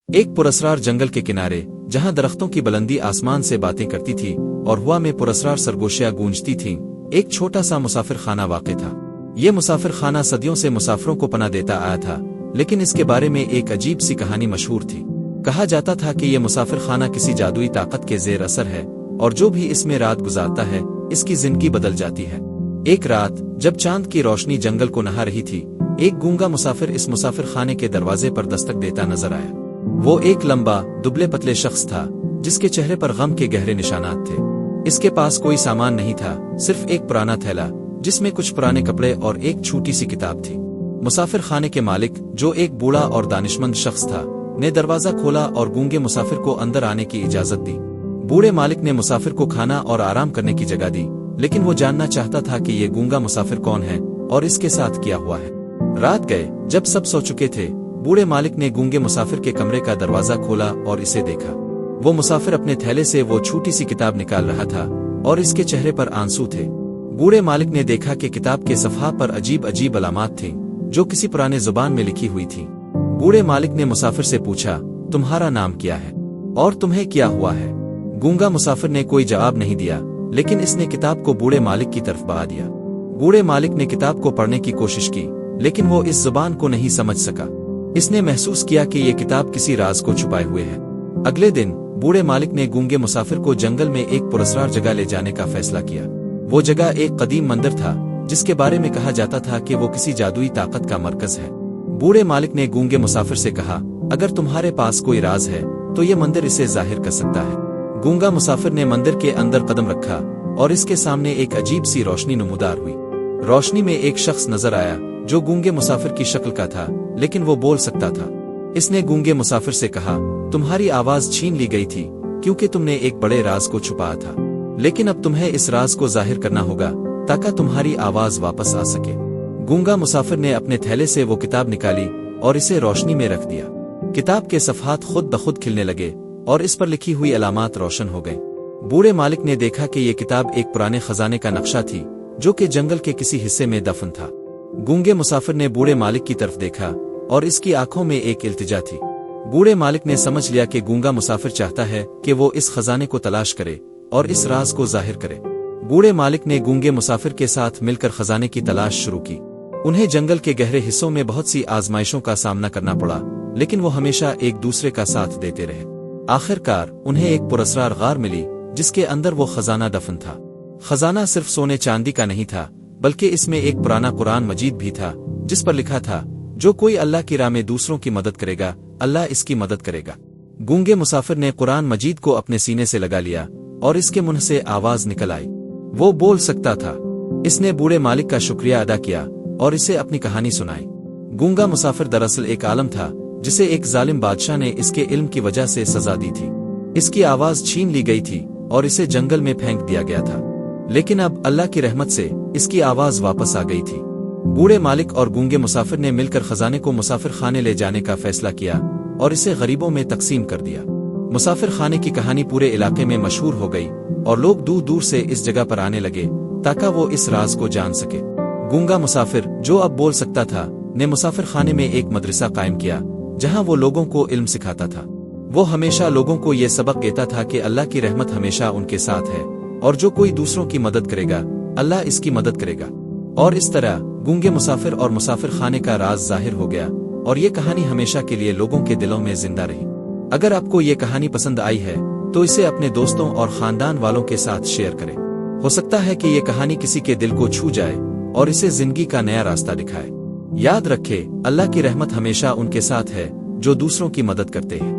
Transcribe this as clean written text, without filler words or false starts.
ایک پراسرار جنگل کے کنارے، جہاں درختوں کی بلندی آسمان سے باتیں کرتی تھی اور ہوا میں پراسرار سرگوشیاں گونجتی تھیں، ایک چھوٹا سا مسافر خانہ واقع تھا۔ یہ مسافر خانہ صدیوں سے مسافروں کو پناہ دیتا آیا تھا، لیکن اس کے بارے میں ایک عجیب سی کہانی مشہور تھی۔ کہا جاتا تھا کہ یہ مسافر خانہ کسی جادوئی طاقت کے زیر اثر ہے، اور جو بھی اس میں رات گزارتا ہے اس کی زندگی بدل جاتی ہے۔ ایک رات جب چاند کی روشنی جنگل کو نہا رہی تھی، ایک گونگا مسافر اس مسافر خانے کے دروازے پر دستک دیتا نظر آیا۔ وہ ایک لمبا، دبلے پتلے شخص تھا، جس کے چہرے پر غم کے گہرے نشانات تھے۔ اس کے پاس کوئی سامان نہیں تھا، صرف ایک پرانا تھیلا جس میں کچھ پرانے کپڑے اور ایک چھوٹی سی کتاب تھی۔ مسافر خانے کے مالک، جو ایک بوڑھا اور دانشمند شخص تھا، نے دروازہ کھولا اور گونگے مسافر کو اندر آنے کی اجازت دی۔ بوڑھے مالک نے مسافر کو کھانا اور آرام کرنے کی جگہ دی، لیکن وہ جاننا چاہتا تھا کہ یہ گونگا مسافر کون ہے اور اس کے ساتھ کیا ہوا ہے۔ رات گئے، جب سب سو چکے تھے، بوڑھے مالک نے گونگے مسافر کے کمرے کا دروازہ کھولا اور اسے دیکھا۔ وہ مسافر اپنے تھیلے سے وہ چھوٹی سی کتاب نکال رہا تھا اور اس کے چہرے پر آنسو تھے۔ بوڑھے مالک نے دیکھا کہ کتاب کے صفحات پر عجیب عجیب علامات تھیں جو کسی پرانے زبان میں لکھی ہوئی تھیں۔ بوڑھے مالک نے مسافر سے پوچھا، تمہارا نام کیا ہے اور تمہیں کیا ہوا ہے؟ گونگا مسافر نے کوئی جواب نہیں دیا، لیکن اس نے کتاب کو بوڑھے مالک کی طرف بڑھا دیا۔ بوڑھے مالک نے کتاب کو پڑھنے کی کوشش کی، لیکن وہ اس زبان کو نہیں سمجھ سکا۔ اس نے محسوس کیا کہ یہ کتاب کسی راز کو چھپائے ہوئے ہے۔ اگلے دن بوڑھے مالک نے گونگے مسافر کو جنگل میں ایک پراسرار جگہ لے جانے کا فیصلہ کیا۔ وہ جگہ ایک قدیم مندر تھا، جس کے بارے میں کہا جاتا تھا کہ وہ کسی جادوئی طاقت کا مرکز ہے۔ بوڑھے مالک نے گونگے مسافر سے کہا، اگر تمہارے پاس کوئی راز ہے تو یہ مندر اسے ظاہر کر سکتا ہے۔ گونگا مسافر نے مندر کے اندر قدم رکھا اور اس کے سامنے ایک عجیب سی روشنی نمودار ہوئی۔ روشنی میں ایک شخص نظر آیا جو گونگے مسافر کی شکل کا تھا، لیکن وہ بول سکتا تھا۔ اس نے گونگے مسافر سے کہا، تمہاری آواز چھین لی گئی تھی کیونکہ تم نے ایک بڑے راز کو چھپایا تھا، لیکن اب تمہیں اس راز کو ظاہر کرنا ہوگا تاکہ تمہاری آواز واپس آ سکے۔ گونگا مسافر نے اپنے تھیلے سے وہ کتاب نکالی اور اسے روشنی میں رکھ دیا۔ کتاب کے صفحات خود بخود کھلنے لگے اور اس پر لکھی ہوئی علامات روشن ہو گئیں۔ بوڑھے مالک نے دیکھا کہ یہ کتاب ایک پرانے خزانے کا نقشہ تھی جو کہ جنگل کے کسی حصے میں دفن تھا۔ گونگے مسافر نے بوڑھے مالک کی طرف دیکھا اور اس کی آنکھوں میں ایک التجا تھی۔ بوڑھے مالک نے سمجھ لیا کہ گونگا مسافر چاہتا ہے کہ وہ اس خزانے کو تلاش کرے اور اس راز کو ظاہر کرے۔ بوڑھے مالک نے گونگے مسافر کے ساتھ مل کر خزانے کی تلاش شروع کی۔ انہیں جنگل کے گہرے حصوں میں بہت سی آزمائشوں کا سامنا کرنا پڑا، لیکن وہ ہمیشہ ایک دوسرے کا ساتھ دیتے رہے۔ آخر کار انہیں ایک پراسرار غار ملی جس کے اندر وہ خزانہ دفن تھا۔ خزانہ صرف سونے چاندی کا نہیں تھا، بلکہ اس میں ایک پرانا قرآن مجید بھی تھا جس پر لکھا تھا، جو کوئی اللہ کی راہ میں دوسروں کی مدد کرے گا، اللہ اس کی مدد کرے گا۔ گونگے مسافر نے قرآن مجید کو اپنے سینے سے لگا لیا اور اس کے منہ سے آواز نکل آئی۔ وہ بول سکتا تھا۔ اس نے بوڑھے مالک کا شکریہ ادا کیا اور اسے اپنی کہانی سنائی۔ گونگا مسافر دراصل ایک عالم تھا جسے ایک ظالم بادشاہ نے اس کے علم کی وجہ سے سزا دی تھی۔ اس کی آواز چھین لی گئی تھی اور اسے جنگل میں پھینک دیا گیا تھا، لیکن اب اللہ کی رحمت سے اس کی آواز واپس آ گئی تھی۔ بوڑھے مالک اور گونگے مسافر نے مل کر خزانے کو مسافر خانے لے جانے کا فیصلہ کیا اور اسے غریبوں میں تقسیم کر دیا۔ مسافر خانے کی کہانی پورے علاقے میں مشہور ہو گئی اور لوگ دور دور سے اس جگہ پر آنے لگے تاکہ وہ اس راز کو جان سکے۔ گونگا مسافر، جو اب بول سکتا تھا، نے مسافر خانے میں ایک مدرسہ قائم کیا جہاں وہ لوگوں کو علم سکھاتا تھا۔ وہ ہمیشہ لوگوں کو یہ سبق دیتا تھا کہ اللہ کی رحمت ہمیشہ ان کے ساتھ ہے، اور جو کوئی دوسروں کی مدد کرے گا، اللہ اس کی مدد کرے گا۔ اور اس طرح گونگے مسافر اور مسافر خانے کا راز ظاہر ہو گیا، اور یہ کہانی ہمیشہ کے لیے لوگوں کے دلوں میں زندہ رہی۔ اگر آپ کو یہ کہانی پسند آئی ہے تو اسے اپنے دوستوں اور خاندان والوں کے ساتھ شیئر کریں۔ ہو سکتا ہے کہ یہ کہانی کسی کے دل کو چھو جائے اور اسے زندگی کا نیا راستہ دکھائے۔ یاد رکھے، اللہ کی رحمت ہمیشہ ان کے ساتھ ہے جو دوسروں کی مدد کرتے ہیں۔